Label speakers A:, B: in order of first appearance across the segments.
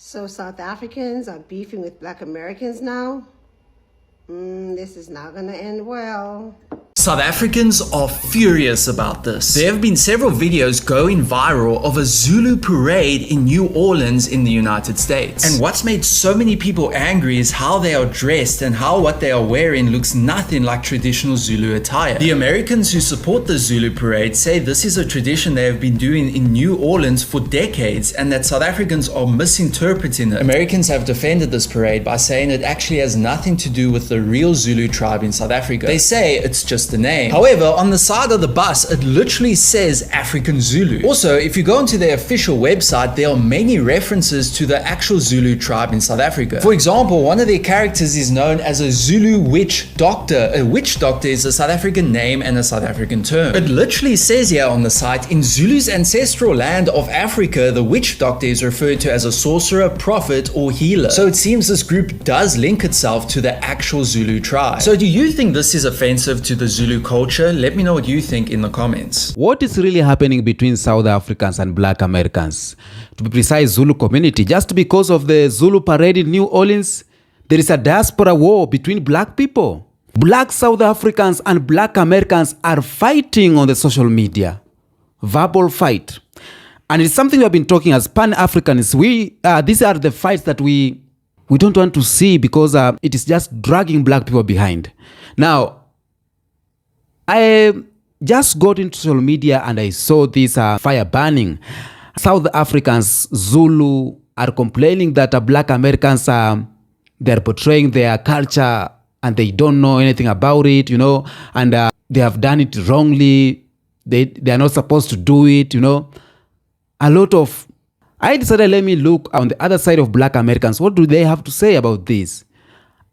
A: So South Africans are beefing with Black Americans now? This is not gonna end well.
B: South Africans are furious about this. There have been several videos going viral of a Zulu parade in New Orleans in the United States. And what's made so many people angry is how they are dressed and how what they are wearing looks nothing like traditional Zulu attire. The Americans who support the Zulu parade say this is a tradition they have been doing in New Orleans for decades and that South Africans are misinterpreting it. Americans have defended this parade by saying it actually has nothing to do with the real Zulu tribe in South Africa. They say it's just the name. However, on the side of the bus, it literally says African Zulu. Also, if you go onto their official website, there are many references to the actual Zulu tribe in South Africa. For example, one of their characters is known as a Zulu witch doctor. A witch doctor is a South African name and a South African term. It literally says here on the site, in Zulu's ancestral land of Africa, the witch doctor is referred to as a sorcerer, prophet, or healer. So it seems this group does link itself to the actual Zulu tribe. So do you think this is offensive to the Zulu culture? Let me know what you think in the comments.
C: What is really happening between South Africans and Black Americans? To be precise, Zulu community. Just because of the Zulu parade in New Orleans, there is a diaspora war between Black people. Black South Africans and Black Americans are fighting on the social media. Verbal fight. And it's something we have been talking as Pan-Africans. These are the fights that we don't want to see because it is just dragging Black people behind. Now, I just got into social media and I saw this fire burning. South Africans, Zulu, are complaining that Black Americans, they're portraying their culture and they don't know anything about it, and they have done it wrongly. They are not supposed to do it, I decided, let me look on the other side of Black Americans. What do they have to say about this?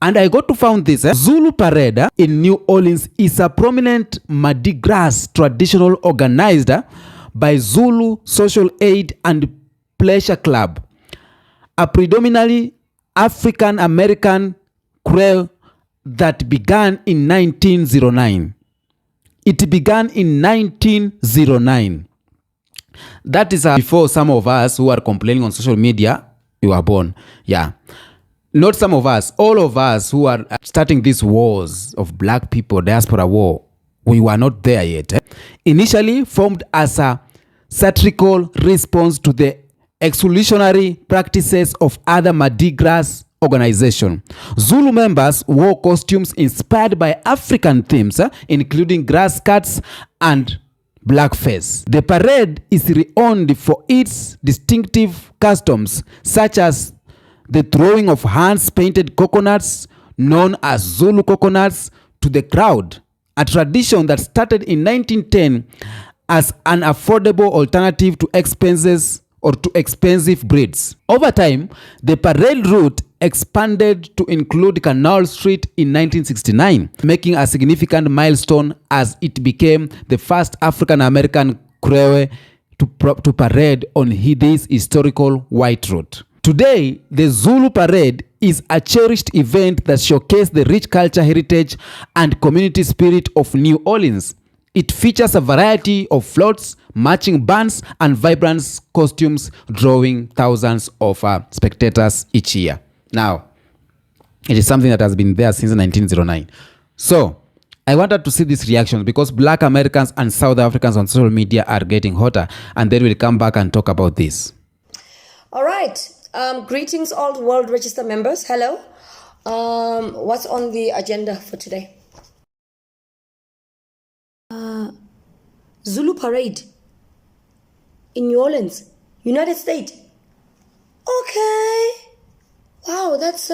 C: And I got to find this. Zulu Parade in New Orleans is a prominent Mardi Gras traditional organized by Zulu Social Aid and Pleasure Club, a predominantly African American crew that began in 1909. It began in 1909. That is before some of us who are complaining on social media, you were born. Yeah. Not some of us, all of us who are starting these wars of Black people, diaspora war, we were not there yet. Initially formed as a satirical response to the exclusionary practices of other Mardi Gras organizations. Zulu members wore costumes inspired by African themes, including grass skirts and blackface. The parade is renowned for its distinctive customs, such as the throwing of hands-painted coconuts, known as Zulu coconuts, to the crowd, a tradition that started in 1910 as an affordable alternative to expensive breeds. Over time, the parade route expanded to include Canal Street in 1969, making a significant milestone as it became the first African-American crew to parade on this historical white route. Today, the Zulu Parade is a cherished event that showcases the rich culture, heritage, and community spirit of New Orleans. It features a variety of floats, marching bands, and vibrant costumes, drawing thousands of spectators each year. Now, it is something that has been there since 1909. So, I wanted to see these reactions because Black Americans and South Africans on social media are getting hotter, and then we'll come back and talk about this.
D: All right. Greetings, all World Register members. Hello. What's on the agenda for today? Zulu Parade in New Orleans, United States. Okay. Wow, that's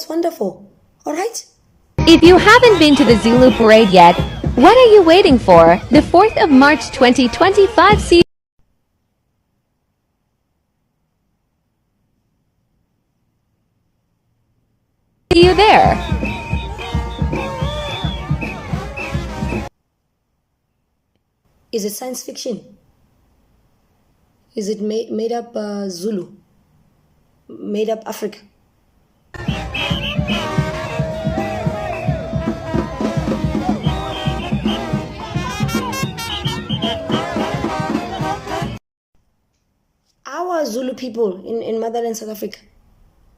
D: wonderful. All right.
E: If you haven't been to the Zulu Parade yet, what are you waiting for? The 4th of March 2025 See you there.
D: Is it science fiction? Is it made up Zulu? Made up Africa? are Zulu people in motherland South Africa?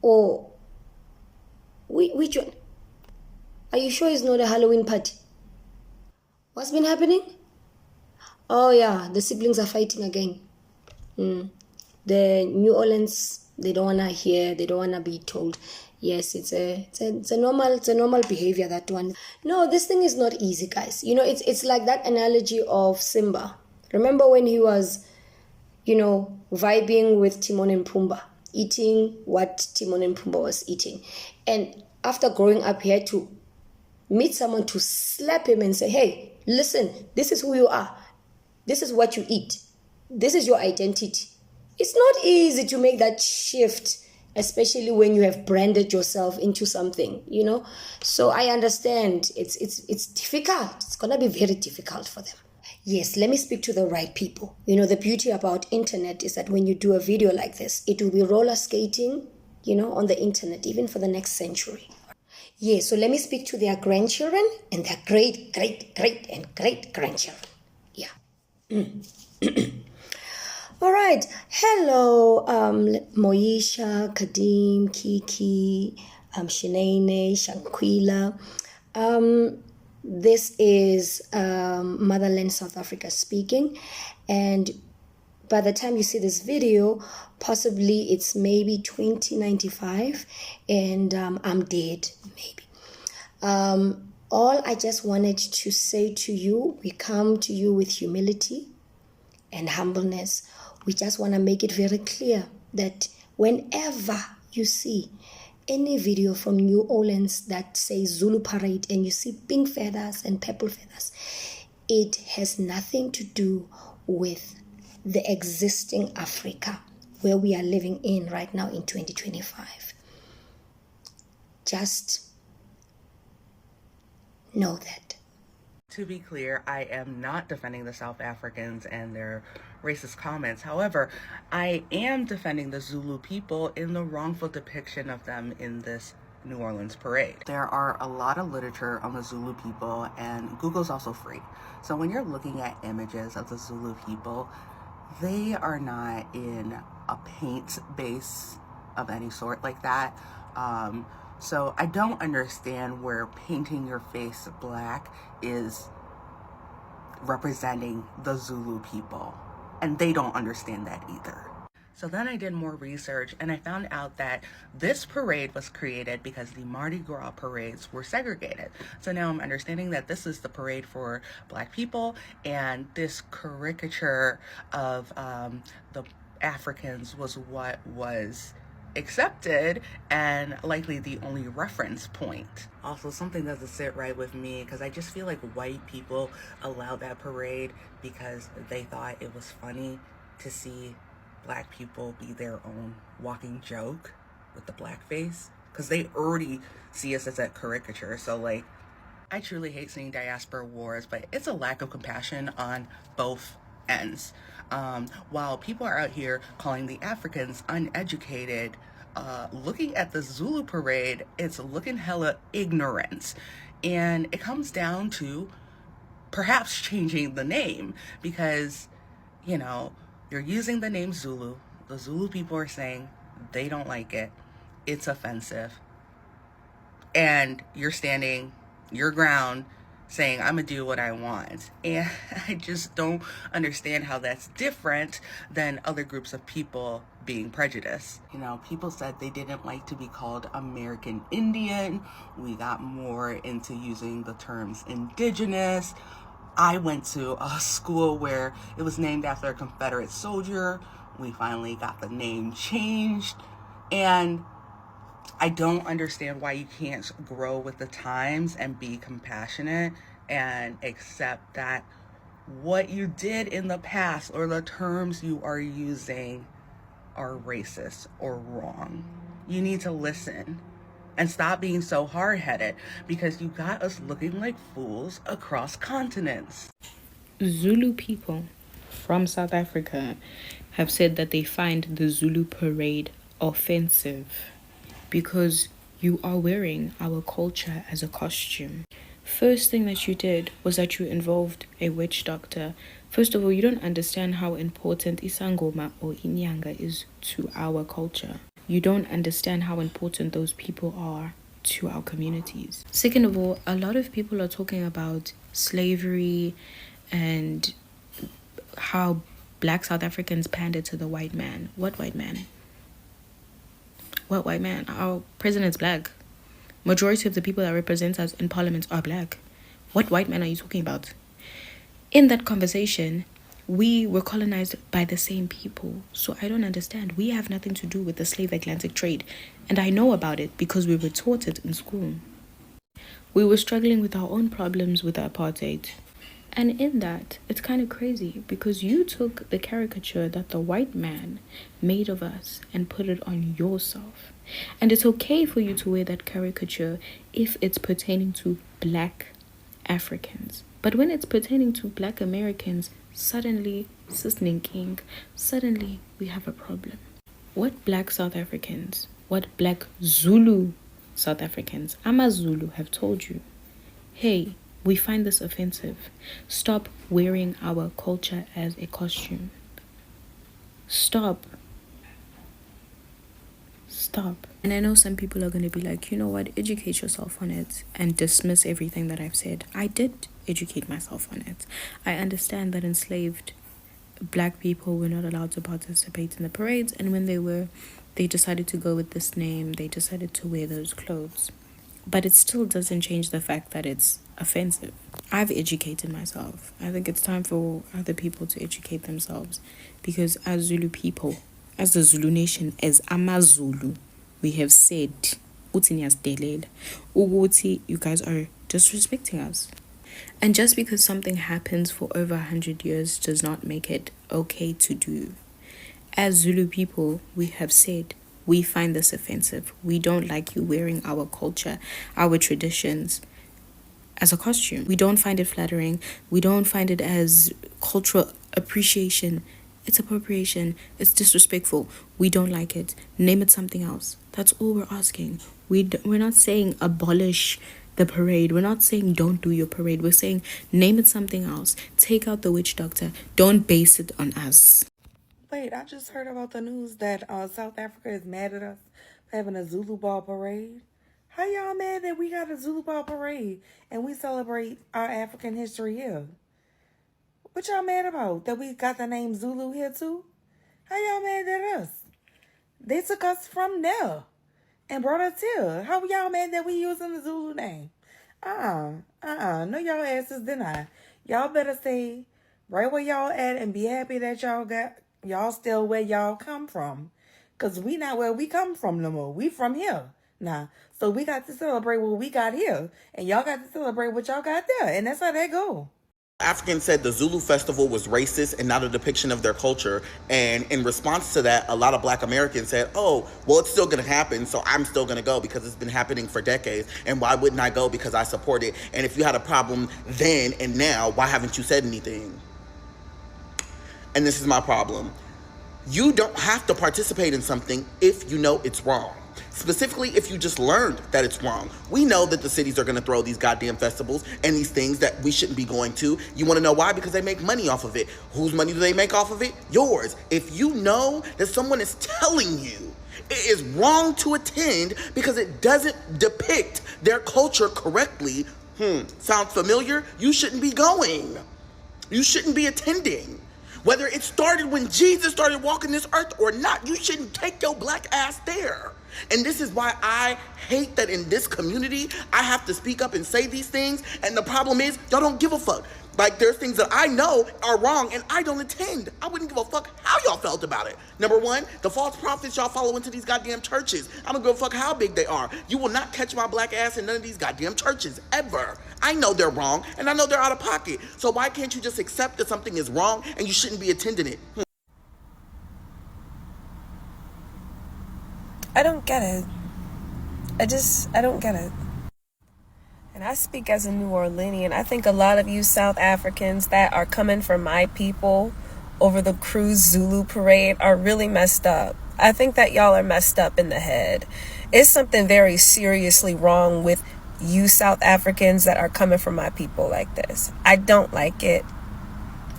D: Or which one? Are you sure it's not a Halloween party? What's been happening? Oh yeah, the siblings are fighting again. The New Orleans, they don't wanna hear, they don't wanna be told. Yes, it's a normal behavior, that one. No, this thing is not easy, guys. You know, it's like that analogy of Simba. Remember when he was, vibing with Timon and Pumbaa, eating what Timon and Pumbaa was eating. And after growing up, he had to meet someone to slap him and say, hey, listen, this is who you are. This is what you eat. This is your identity. It's not easy to make that shift, especially when you have branded yourself into something, So I understand it's difficult. It's going to be very difficult for them. Yes, let me speak to the right people. The beauty about internet is that when you do a video like this, it will be roller skating, on the internet, even for the next century. Yes, so let me speak to their grandchildren and their great, great, great, and great grandchildren. Yeah. All right. Hello, Moisha, Kadim, Kiki, Shinene, Shanquila. This is Motherland South Africa speaking. And by the time you see this video, possibly it's maybe 2095 and I'm dead, maybe. All I just wanted to say to you, we come to you with humility and humbleness. We just want to make it very clear that whenever you see any video from New Orleans that says Zulu Parade and you see pink feathers and purple feathers, it has nothing to do with the existing Africa where we are living in right now in 2025. Just know that.
F: To be clear, I am not defending the South Africans and their racist comments. However, I am defending the Zulu people in the wrongful depiction of them in this New Orleans parade. There are a lot of literature on the Zulu people, and Google's also free. So when you're looking at images of the Zulu people, they are not in a paint base of any sort like that. So I don't understand where painting your face black is representing the Zulu people. And they don't understand that either. So then I did more research and I found out that this parade was created because the Mardi Gras parades were segregated. So now I'm understanding that this is the parade for Black people, and this caricature of the Africans was what was accepted and likely the only reference point. Also, something doesn't sit right with me because I just feel like white people allowed that parade because they thought it was funny to see Black people be their own walking joke with the blackface, because they already see us as a caricature. So like, I truly hate seeing diaspora wars, but it's a lack of compassion on both ends. While people are out here calling the Africans uneducated, looking at the Zulu parade, it's looking hella ignorant. And it comes down to perhaps changing the name, because, you're using the name Zulu. The Zulu people are saying they don't like it. It's offensive. And you're standing your ground saying, I'm gonna do what I want. And I just don't understand how that's different than other groups of people being prejudiced. People said they didn't like to be called American Indian. We got more into using the terms indigenous. I went to a school where it was named after a Confederate soldier. We finally got the name changed. And I don't understand why you can't grow with the times and be compassionate and accept that what you did in the past or the terms you are using are racist or wrong. You need to listen and stop being so hard-headed, because you got us looking like fools across continents.
G: Zulu people from South Africa have said that they find the Zulu parade offensive because you are wearing our culture as a costume. First thing that you did was that you involved a witch doctor First of all, you don't understand how important Isangoma or Inyanga is to our culture. You don't understand how important those people are to our communities. Second of all, a lot of people are talking about slavery and how black South Africans pandered to the white man. What white man? What white man? Our president's black. Majority of the people that represent us in parliament are black. What white man are you talking about? In that conversation, we were colonized by the same people. So I don't understand. We have nothing to do with the slave Atlantic trade. And I know about it because we were taught it in school. We were struggling with our own problems with apartheid. And in that, it's kind of crazy because you took the caricature that the white man made of us and put it on yourself. And it's okay for you to wear that caricature if it's pertaining to black Africans. But when it's pertaining to black Americans, suddenly, suddenly we have a problem. What black South Africans, what black Zulu South Africans, Zulu have told you, hey, we find this offensive. Stop wearing our culture as a costume. Stop. And I know some people are going to be like, you know what, educate yourself on it and dismiss everything that I've said. I did educate myself on it. I understand that enslaved black people were not allowed to participate in the parades, and when they decided to go with this name, they decided to wear those clothes. But it still doesn't change the fact that it's offensive. I've educated myself. I think it's time for other people to educate themselves, because as Zulu people, as the Zulu nation, as AmaZulu, we have said, you guys are disrespecting us. And just because something happens for over 100 years does not make it okay to do. As Zulu people, we have said, we find this offensive. We don't like you wearing our culture, our traditions as a costume. We don't find it flattering. We don't find it as cultural appreciation. It's appropriation. It's disrespectful. We don't like it. Name it something else. That's all we're asking. We're not saying abolish the parade. We're not saying don't do your parade. We're saying name it something else. Take out the witch doctor. Don't base it on us.
F: Wait, I just heard about the news that South Africa is mad at us for having a Zulu Ball parade. How y'all mad that we got a Zulu Ball parade and we celebrate our African history here? What y'all mad about? That we got the name Zulu here too? How y'all mad at us? They took us from there and brought us here. How y'all mad that we using the Zulu name? No, y'all asses deny. Y'all better stay right where y'all at and be happy that y'all still where y'all come from. Because we not where we come from no more. We from here. Nah. So we got to celebrate what we got here. And y'all got to celebrate what y'all got there. And that's how that go.
H: Africans said the Zulu festival was racist and not a depiction of their culture. And in response to that, a lot of black Americans said, oh, well, it's still going to happen, so I'm still going to go because it's been happening for decades. And why wouldn't I go? Because I support it. And if you had a problem then and now, why haven't you said anything? And this is my problem. You don't have to participate in something if you know it's wrong. Specifically, if you just learned that it's wrong. We know that the cities are going to throw these goddamn festivals and these things that we shouldn't be going to. You want to know why? Because they make money off of it. Whose money do they make off of it? Yours. If you know that someone is telling you it is wrong to attend because it doesn't depict their culture correctly, sounds familiar? You shouldn't be going. You shouldn't be attending. Whether it started when Jesus started walking this earth or not, you shouldn't take your black ass there. And this is why I hate that in this community, I have to speak up and say these things. And the problem is, y'all don't give a fuck. Like, there's things that I know are wrong and I don't attend. I wouldn't give a fuck how y'all felt about it. Number one, the false prophets y'all follow into these goddamn churches. I don't give a fuck how big they are. You will not catch my black ass in none of these goddamn churches, ever. I know they're wrong and I know they're out of pocket. So why can't you just accept that something is wrong and you shouldn't be attending it?
I: I don't get it. I don't get it. And I speak as a New Orleanian. I think a lot of you South Africans that are coming for my people over the Cruise Zulu parade are really messed up. I think that y'all are messed up in the head. It's something very seriously wrong with you South Africans that are coming for my people like this. I don't like it.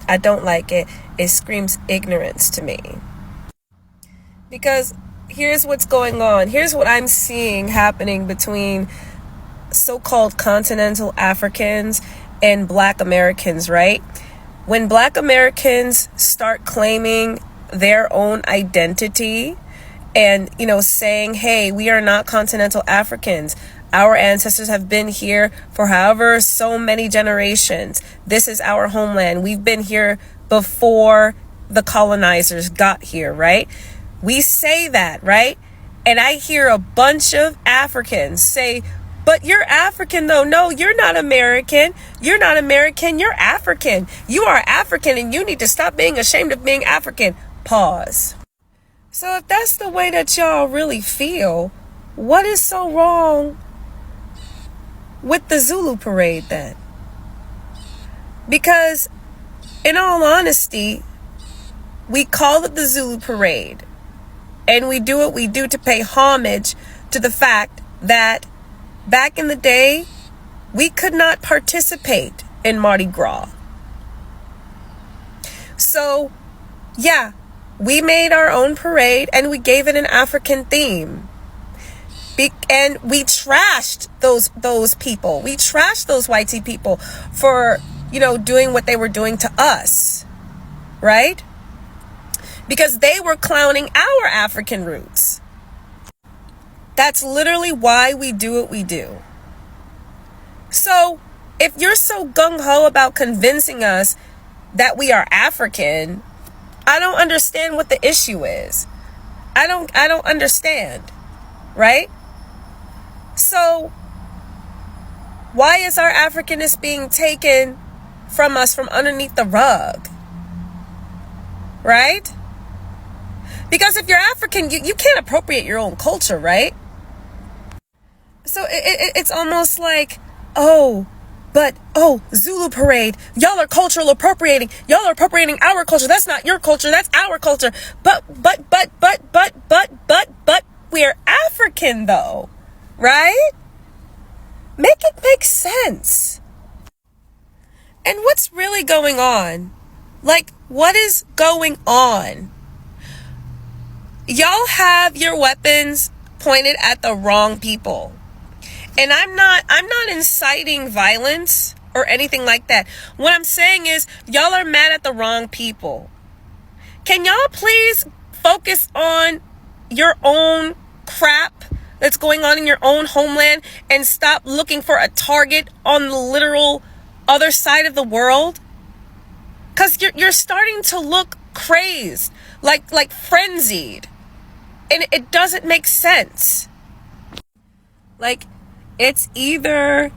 I: I don't like it. It screams ignorance to me. Because here's what's going on. Here's what I'm seeing happening between so-called continental Africans and Black Americans, right? When Black Americans start claiming their own identity and, saying, hey, we are not continental Africans. Our ancestors have been here for however so many generations. This is our homeland. We've been here before the colonizers got here, right? We say that, right? And I hear a bunch of Africans say, but you're African though. No, you're not American. You're not American. You're African. You are African and you need to stop being ashamed of being African. Pause. So if that's the way that y'all really feel, what is so wrong with the Zulu parade then? Because in all honesty, we call it the Zulu parade. And we do what we do to pay homage to the fact that back in the day, we could not participate in Mardi Gras. So, yeah, we made our own parade and we gave it an African theme. And we trashed those people. We trashed those white people for, doing what they were doing to us, right? Because they were clowning our African roots. That's literally why we do what we do. So, if you're so gung-ho about convincing us that we are African, I don't understand what the issue is. I don't understand, right? So, why is our Africanness being taken from us from underneath the rug? Right? Because if you're African, you can't appropriate your own culture, right? So it's almost like, Zulu parade, y'all are cultural appropriating. Y'all are appropriating our culture. That's not your culture, that's our culture. But we're African though, right? Make it make sense. And what's really going on? Like, what is going on? Y'all have your weapons pointed at the wrong people. And I'm not inciting violence or anything like that. What I'm saying is y'all are mad at the wrong people. Can y'all please focus on your own crap that's going on in your own homeland and stop looking for a target on the literal other side of the world? Because you're starting to look crazed, like frenzied. And it doesn't make sense. Like, it's either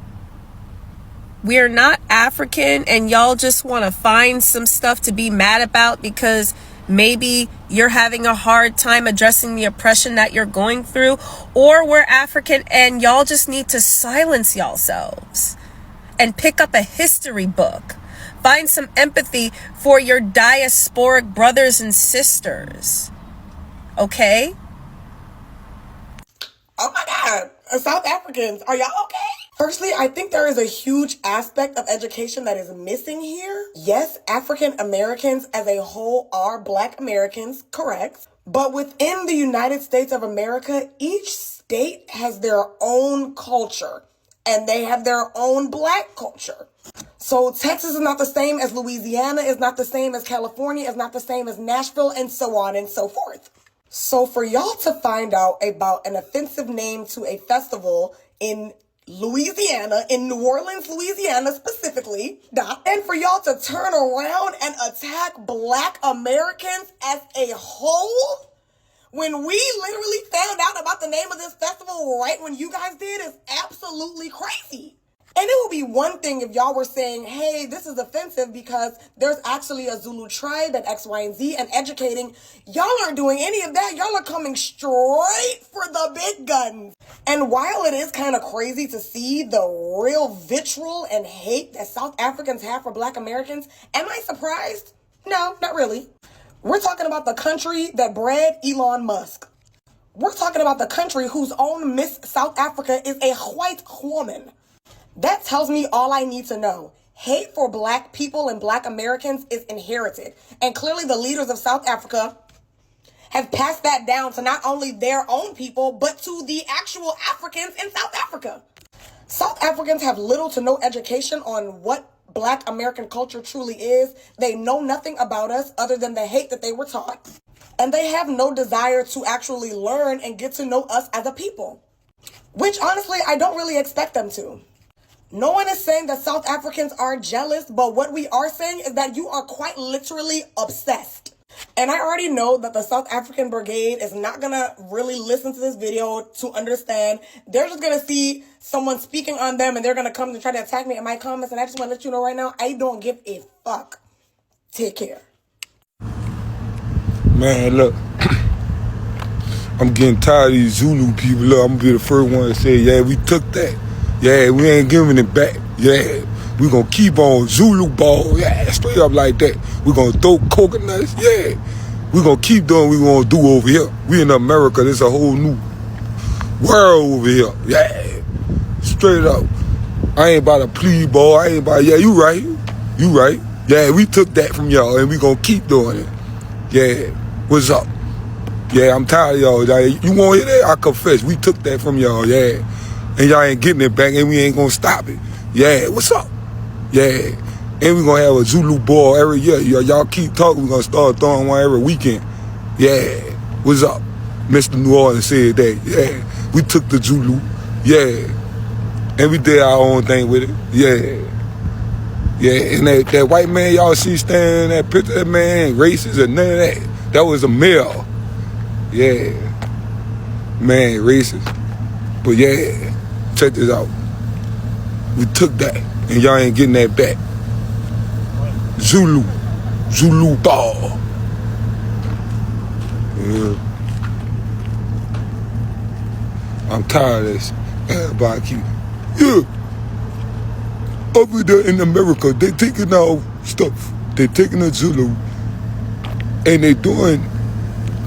I: we're not African and y'all just want to find some stuff to be mad about because maybe you're having a hard time addressing the oppression that you're going through, or we're African and y'all just need to silence yourselves and pick up a history book. Find some empathy for your diasporic brothers and sisters. Okay?
J: Oh my God, South Africans, are y'all okay? Firstly, I think there is a huge aspect of education that is missing here. Yes, African Americans as a whole are Black Americans, correct. But within the United States of America, each state has their own culture and they have their own Black culture. So Texas is not the same as Louisiana, is not the same as California, is not the same as Nashville, and so on and so forth. So for y'all to find out about an offensive name to a festival in Louisiana, in New Orleans, Louisiana specifically, and for y'all to turn around and attack Black Americans as a whole, when we literally found out about the name of this festival right when you guys did, is absolutely crazy. And it would be one thing if y'all were saying, hey, this is offensive because there's actually a Zulu tribe and X, Y, and Z, and educating. Y'all aren't doing any of that. Y'all are coming straight for the big guns. And while it is kind of crazy to see the real vitriol and hate that South Africans have for Black Americans, am I surprised? No, not really. We're talking about the country that bred Elon Musk. We're talking about the country whose own Miss South Africa is a white woman. That tells me all I need to know. Hate for black people and black Americans is inherited. And clearly the leaders of South Africa have passed that down to not only their own people, but to the actual Africans in South Africa. South Africans have little to no education on what black American culture truly is. They know nothing about us other than the hate that they were taught. And they have no desire to actually learn and get to know us as a people. Which honestly, I don't really expect them to. No one is saying that South Africans are jealous, but what we are saying is that you are quite literally obsessed. And I already know that the South African Brigade is not going to really listen to this video to understand. They're just going to see someone speaking on them and they're going to come to try to attack me in my comments. And I just want to let you know right now, I don't give a fuck. Take care.
K: Man, look, I'm getting tired of these Zulu people. Look, I'm going to be the first one to say, yeah, we took that. Yeah, we ain't giving it back. Yeah, we gonna keep on Zulu ball. Yeah, straight up like that. We gonna throw coconuts. Yeah, we gonna keep doing what we gonna do over here. We in America. This a whole new world over here. Yeah, straight up. I ain't about to plead ball. I ain't about. Yeah, you right. You right. Yeah, we took that from y'all and we gonna keep doing it. Yeah, what's up? Yeah, I'm tired of y'all. You want to hear that? I confess. We took that from y'all. Yeah. And y'all ain't getting it back, and we ain't gonna stop it. Yeah, what's up? Yeah, and we gonna have a Zulu ball every year. Y'all keep talking, we gonna start throwing one every weekend. Yeah, what's up? Mr. New Orleans said that. Yeah, we took the Zulu. Yeah, and we did our own thing with it. Yeah, yeah, and that white man y'all see standing in that picture, that man racist and none of that. That was a male. Yeah, man, racist. But yeah. Check this out. We took that, and y'all ain't getting that back. Zulu ball. Yeah. I'm tired of this. Everybody keep, yeah. Over there in America, they taking our stuff. They taking the Zulu, and they doing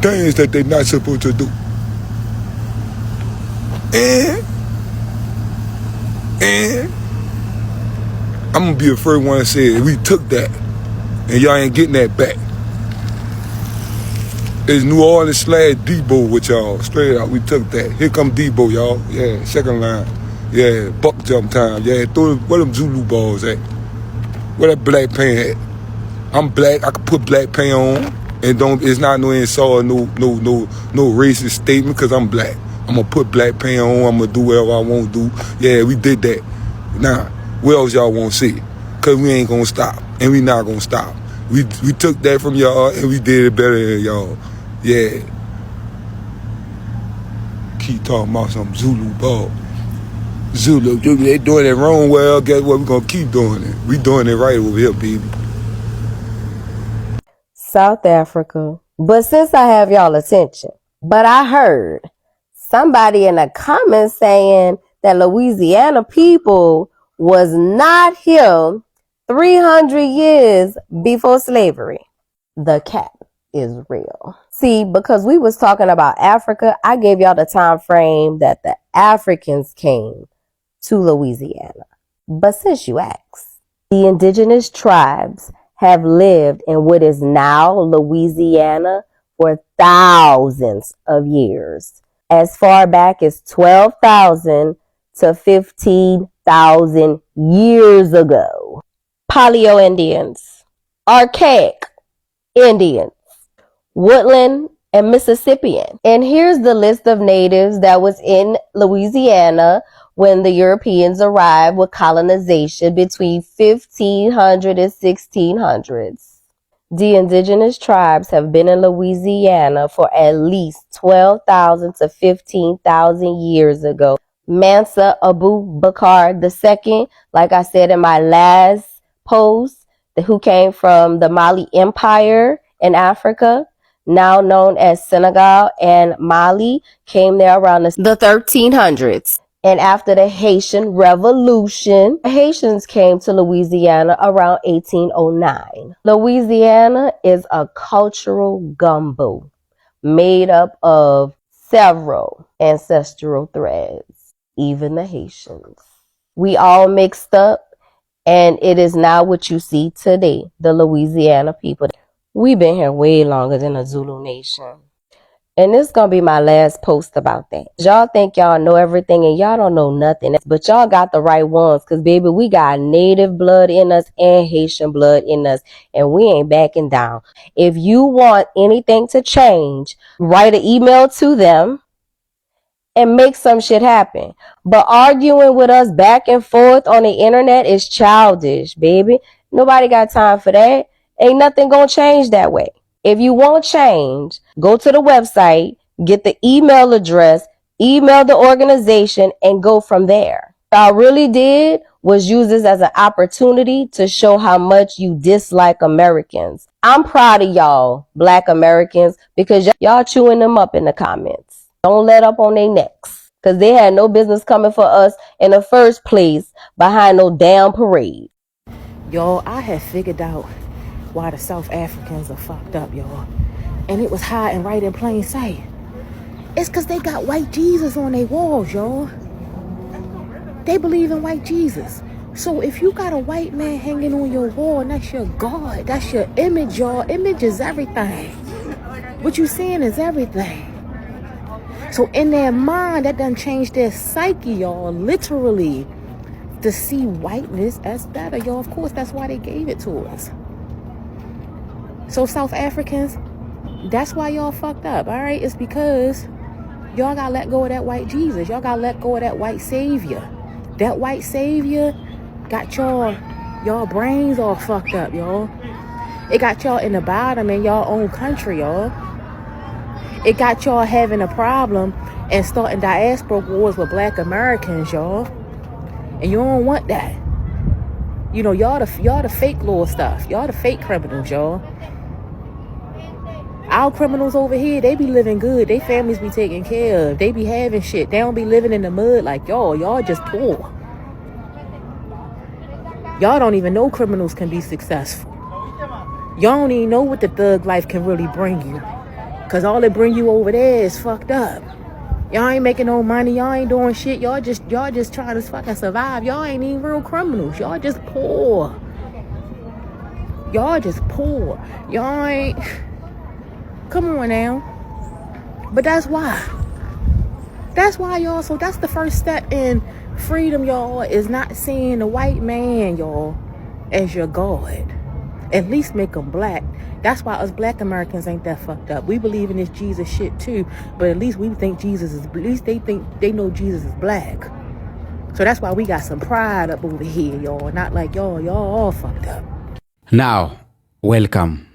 K: things that they not supposed to do. And I'm gonna be the first one to say it. We took that, and y'all ain't getting that back. It's New Orleans / Debo with y'all. Straight out, we took that. Here come Debo, y'all. Yeah, second line. Yeah, buck jump time. Yeah, where them Zulu balls at? Where that black paint at? I'm black. I can put black paint on, and it's not no insult, no racist statement, cause I'm black. I'm gonna put black paint on. I'm gonna do whatever I want to do. Yeah, we did that. Now, what else y'all want to see? Cause we ain't gonna stop, and we not gonna stop. We took that from y'all, and we did it better than y'all. Yeah. Keep talking about some Zulu ball. Zulu, they doing it wrong. Well, guess what? We gonna keep doing it. We doing it right over here, baby.
L: South Africa. But since I have y'all attention, but I heard somebody in the comments saying that Louisiana people was not here 300 years before slavery. The cap is real. See, because we was talking about Africa, I gave y'all the time frame that the Africans came to Louisiana. But since you asked, the indigenous tribes have lived in what is now Louisiana for thousands of years, as far back as 12,000 to 15,000 years ago. Paleo Indians, Archaic Indians, Woodland and Mississippian. And here's the list of natives that was in Louisiana when the Europeans arrived with colonization between 1500 and 1600s. The indigenous tribes have been in Louisiana for at least 12,000 to 15,000 years ago. Mansa Abu Bakr II, like I said in my last post, who came from the Mali Empire in Africa, now known as Senegal and Mali, came there around the 1300s. And after the Haitian Revolution, the Haitians came to Louisiana around 1809. Louisiana is a cultural gumbo made up of several ancestral threads, even the Haitians. We all mixed up And it is not what you see today, the Louisiana people. We've been here way longer than the Zulu nation. And this is going to be my last post about that. Y'all think y'all know everything and y'all don't know nothing. But y'all got the right ones. Because, baby, we got native blood in us and Haitian blood in us. And we ain't backing down. If you want anything to change, write an email to them and make some shit happen. But arguing with us back and forth on the internet is childish, baby. Nobody got time for that. Ain't nothing going to change that way. If you want change, go to the website, get the email address, email the organization, and go from there. What I really did was use this as an opportunity to show how much you dislike Americans. I'm proud of y'all, Black Americans, because y'all chewing them up in the comments. Don't let up on their necks, because they had no business coming for us in the first place behind no damn parade.
M: Y'all, I have figured out why the South Africans are fucked up, y'all. And it was hiding right in plain sight. It's because they got white Jesus on their walls, y'all. They believe in white Jesus. So if you got a white man hanging on your wall, and that's your God, that's your image, y'all. Image is everything. What you seeing is everything. So in their mind, that done changed their psyche, y'all, literally, to see whiteness as better, y'all. Of course, that's why they gave it to us. So South Africans, that's why y'all fucked up, all right? It's because y'all got to let go of that white Jesus. Y'all got to let go of that white savior. That white savior got y'all brains all fucked up, y'all. It got y'all in the bottom in y'all own country, y'all. It got y'all having a problem and starting diaspora wars with Black Americans, y'all. And you don't want that. You know, y'all the fake law stuff. Y'all the fake criminals, y'all. Our criminals over here, they be living good. They families be taken care of. They be having shit. They don't be living in the mud like y'all. Y'all just poor. Y'all don't even know criminals can be successful. Y'all don't even know what the thug life can really bring you. Because all it bring you over there is fucked up. Y'all ain't making no money. Y'all ain't doing shit. Y'all just trying to fucking survive. Y'all ain't even real criminals. Y'all just poor. Y'all just poor. Y'all ain't... Come on now. But that's why. That's why, y'all. So that's the first step in freedom, y'all, is not seeing the white man, y'all, as your God. At least make them black. That's why us Black Americans ain't that fucked up. We believe in this Jesus shit too, but at least we think Jesus is, at least they think they know Jesus is black. So that's why we got some pride up over here, y'all. Not like y'all all fucked up.
C: Now, welcome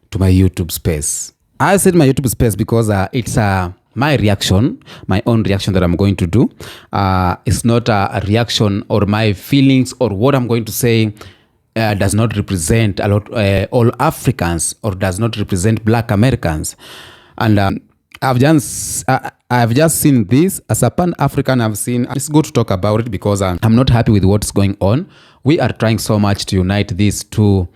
C: to my YouTube space. I said my YouTube space because it's my reaction, my own reaction that I'm going to do. It's not a reaction or my feelings or what I'm going to say does not represent a lot all Africans or does not represent Black Americans. And I've just seen this as a Pan-African. It's good to talk about it because I'm not happy with what's going on. We are trying so much to unite these two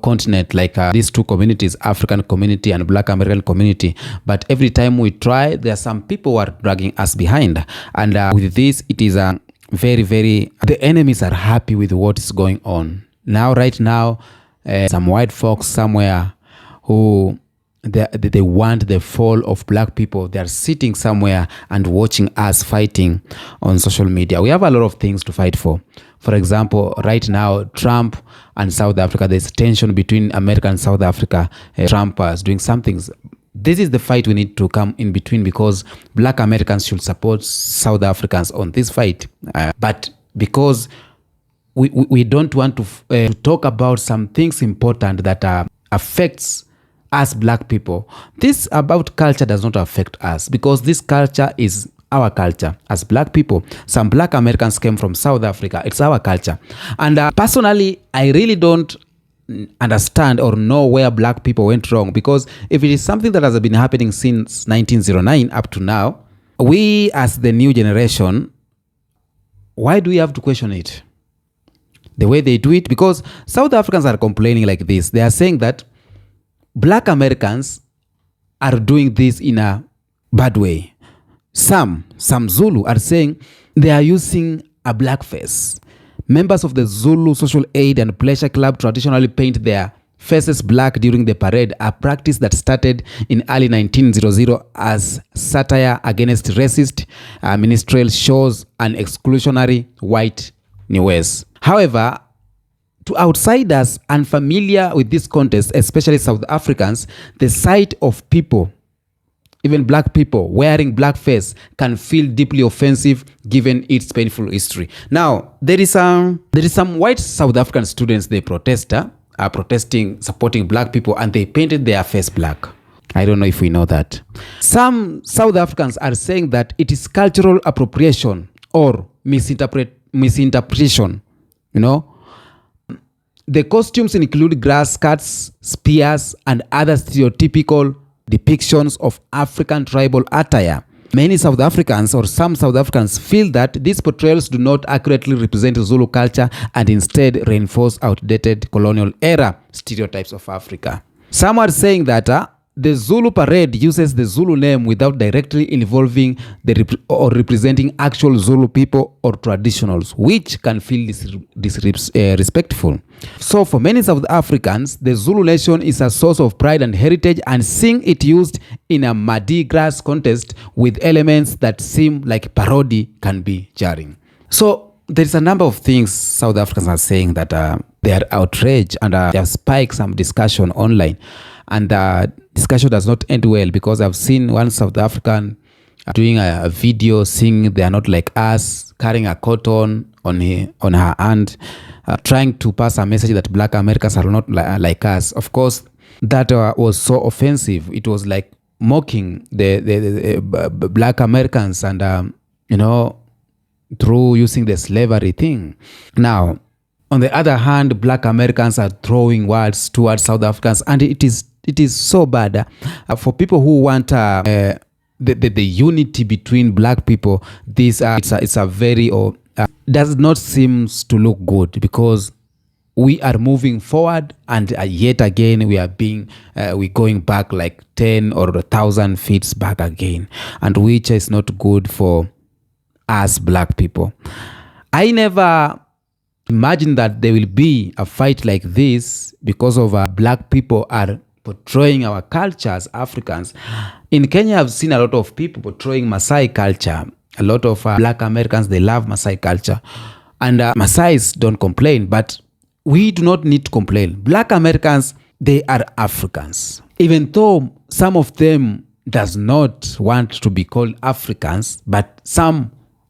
C: continent, like these two communities, African community and Black American community. But every time we try, there are some people who are dragging us behind. And with this, it is very, the enemies are happy with what is going on. Right now, some white folks somewhere who they want the fall of Black people. They are sitting somewhere and watching us fighting on social media. We have a lot of things to fight for. For example, right now, Trump and South Africa, there's tension between America and South Africa. Trump is doing some things. This is the fight we need to come in between because Black Americans should support South Africans on this fight. But because we don't want to talk about some things important that affects us Black people. This about culture does not affect us because this culture is our culture as Black people. Some Black Americans came from South Africa. It's our culture. And personally, I really don't understand or know where Black people went wrong, because if it is something that has been happening since 1909 up to now, we as the new generation, why do we have to question it? The way they do it, because South Africans are complaining like this. They are saying that Black Americans are doing this in a bad way. Some Zulu are saying they are using a black face. Members of the Zulu Social Aid and Pleasure Club traditionally paint their faces black during the parade, a practice that started in early 1900 as satire against racist minstrel shows and exclusionary white news. However, to outsiders unfamiliar with this contest, especially South Africans, the sight of people, even black people, wearing blackface can feel deeply offensive given its painful history. Now, there is some white South African students, they are protesting, supporting black people, and they painted their face black. I don't know if we know that. Some South Africans are saying that it is cultural appropriation or misinterpretation, you know. The costumes include grass skirts, spears, and other stereotypical depictions of African tribal attire. Many South Africans, or some South Africans, feel that these portrayals do not accurately represent Zulu culture and instead reinforce outdated colonial era stereotypes of Africa. Some are saying that the Zulu parade uses the Zulu name without directly involving or representing actual Zulu people or traditionals, which can feel disrespectful. So for many South Africans, the Zulu nation is a source of pride and heritage, and seeing it used in a Mardi Gras contest with elements that seem like parody can be jarring. So there's a number of things South Africans are saying that they are outraged, and they have spiked some discussion online. And the discussion does not end well, because I've seen one South African doing a video saying they are not like us, carrying a cotton on her hand, trying to pass a message that black Americans are not like us. Of course, that was so offensive. It was like mocking the black Americans, and through using the slavery thing. Now, on the other hand, black Americans are throwing words towards South Africans, and it is so bad for people who want the unity between black people. This it's a very does not seem to look good, because we are moving forward, and yet again we're going back like 10 or 1,000 feet back again, and which is not good for us black people. I never imagined that there will be a fight like this because of black people are portraying our culture as Africans. In Kenya, I've seen a lot of people portraying Maasai culture. A lot of black Americans, they love Maasai culture. And Maasais don't complain, but we do not need to complain. Black Americans, they are Africans. Even though some of them does not want to be called Africans, but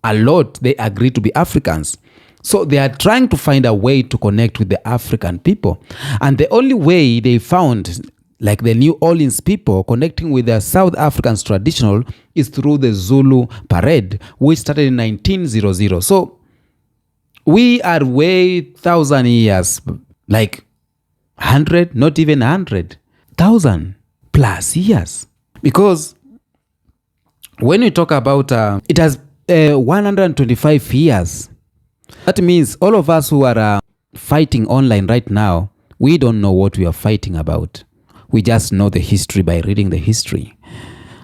C: a lot, they agree to be Africans. So they are trying to find a way to connect with the African people. And the only way they found, like the New Orleans people, connecting with the South Africans traditional is through the Zulu parade, which started in 1900. So we are way 1,000 years, like 100, not even 100, 1,000 plus years. Because when we talk about, it has 125 years. That means all of us who are fighting online right now, we don't know what we are fighting about. We just know the history by reading the history.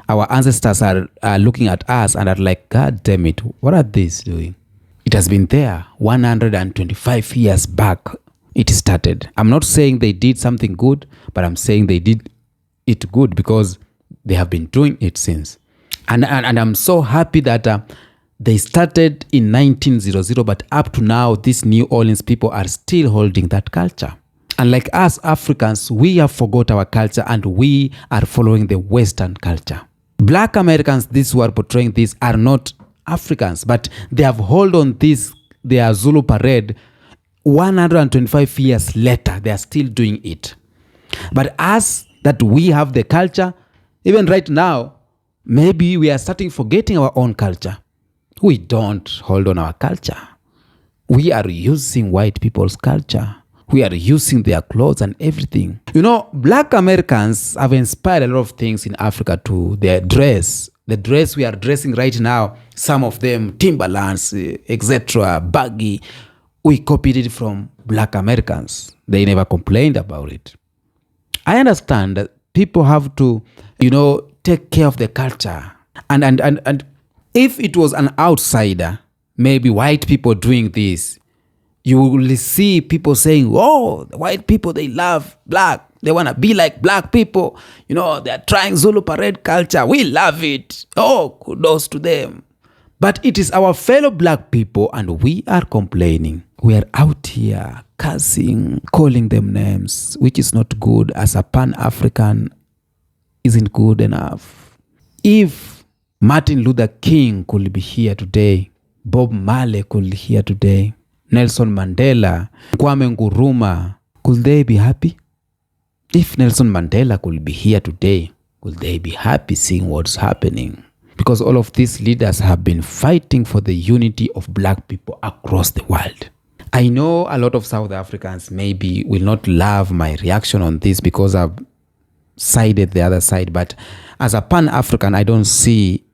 C: Our ancestors are looking at us and are like, God damn it, what are these doing? It has been there 125 years back. It started. I'm not saying they did something good, but I'm saying they did it good because they have been doing it since. And I'm so happy that they started in 1900, but up to now, these New Orleans people are still holding that culture. And like us Africans, we have forgot our culture and we are following the Western culture. Black Americans, these who are portraying this, are not Africans, but they have held on this, their Zulu parade, 125 years later. They are still doing it. But us, that we have the culture, even right now, maybe we are starting forgetting our own culture. We don't hold on our culture. We are using white people's culture. We are using their clothes and everything. You know, black Americans have inspired a lot of things in Africa too. Their dress, the dress we are dressing right now, some of them Timberlands, etc., baggy. We copied it from black Americans. They never complained about it. I understand that people have to, take care of the culture. And if it was an outsider, maybe white people doing this, you will see people saying, oh, the white people, they love black. They want to be like black people. You know, they're trying Zulu parade culture. We love it. Oh, kudos to them. But it is our fellow black people and we are complaining. We are out here cursing, calling them names, which is not good. As a Pan-African, isn't good enough. If Martin Luther King could be here today, Bob Marley could be here today, Nelson Mandela, Kwame Nkrumah, could they be happy? If Nelson Mandela could be here today, could they be happy seeing what's happening? Because all of these leaders have been fighting for the unity of black people across the world. I know a lot of South Africans maybe will not love my reaction on this because I've sided the other side, but as a Pan-African, I don't see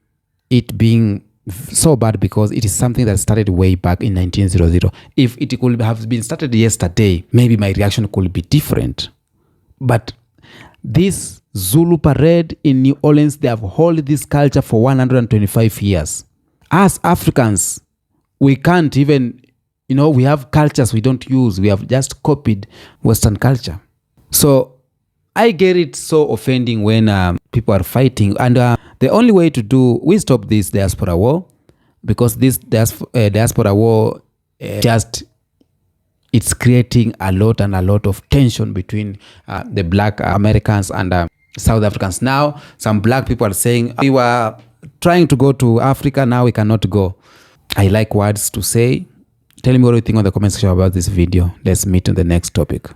C: it being so bad because it is something that started way back in 1900. If it could have been started yesterday, maybe my reaction could be different. But this Zulu parade in New Orleans, they have held this culture for 125 years. As Africans, we can't even, we have cultures we don't use. We have just copied Western culture. So I get it so offending when people are fighting. And the only way we stop this diaspora war, because this diaspora war it's creating a lot of tension between the black Americans and South Africans. Now, some black people are saying, we were trying to go to Africa, now we cannot go. I like words to say. Tell me what you think on the comment section about this video. Let's meet on the next topic.